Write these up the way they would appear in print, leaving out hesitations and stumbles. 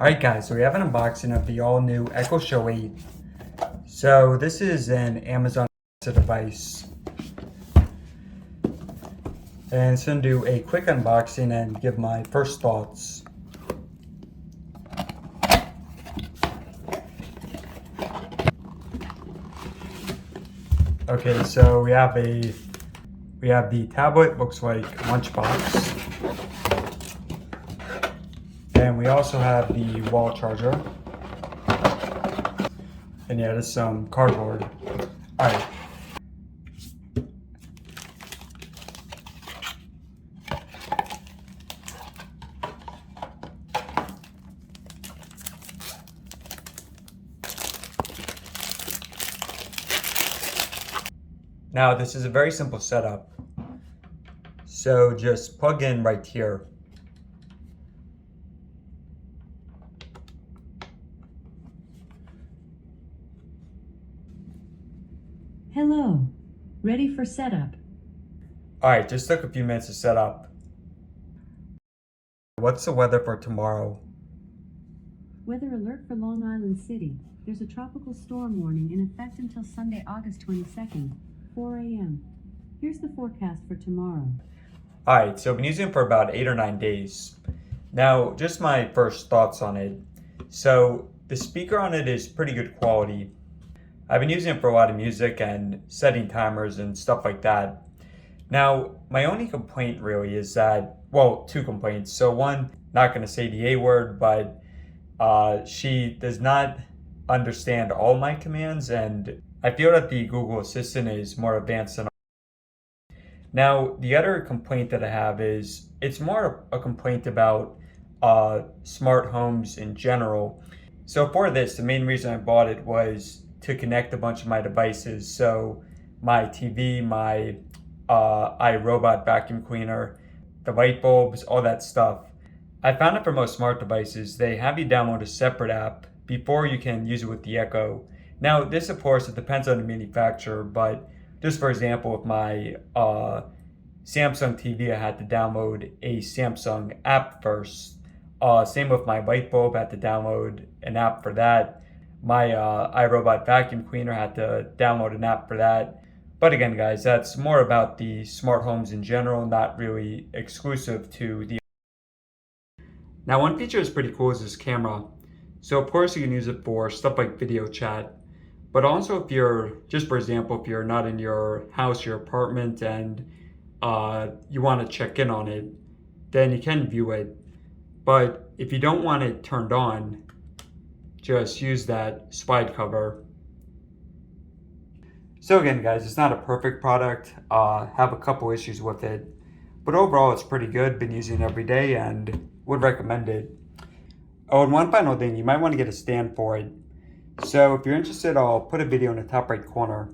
Alright guys, so we have an unboxing of the all-new Echo Show 8. So this is an Amazon device. And it's going to do a quick unboxing and give my first thoughts. Okay, so we have the tablet, looks like lunchbox. And we also have the wall charger. And yeah, there's some cardboard. Alright. Now this is a very simple setup. So just plug in right here. Hello, ready for setup. Alright, just took a few minutes to set up. What's the weather for tomorrow? Weather alert for Long Island City. There's a tropical storm warning in effect until Sunday, August 22nd, 4 a.m. Here's the forecast for tomorrow. Alright, so I've been using it for about 8 or 9 days. Now, just my first thoughts on it. So, the speaker on it is pretty good quality. I've been using it for a lot of music and setting timers and stuff like that. Now, my only complaint really is that, well, two complaints. So one, not going to say the A word, but she does not understand all my commands, and I feel that the Google Assistant is more advanced than. Now, the other complaint that I have is, it's more a complaint about smart homes in general. So for this, the main reason I bought it was to connect a bunch of my devices. So my TV, my iRobot vacuum cleaner, the light bulbs, all that stuff. I found that for most smart devices, they have you download a separate app before you can use it with the Echo. Now, this of course, it depends on the manufacturer, but just for example, with my Samsung TV, I had to download a Samsung app first. Same with my light bulb, I had to download an app for that. My iRobot vacuum cleaner, had to download an app for that. But again, guys, that's more about the smart homes in general, not really exclusive to the. Now, one feature is pretty cool is this camera. So of course you can use it for stuff like video chat, but also if you're, just for example, if you're not in your house, your apartment, and you want to check in on it, then you can view it. But if you don't want it turned on, just use that slide cover. So again, guys, it's not a perfect product. Have a couple issues with it, but overall it's pretty good. Been using it every day and would recommend it. Oh, and one final thing, you might want to get a stand for it. So if you're interested, I'll put a video in the top right corner.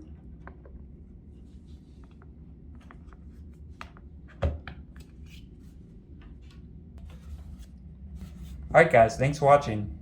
Alright guys, thanks for watching.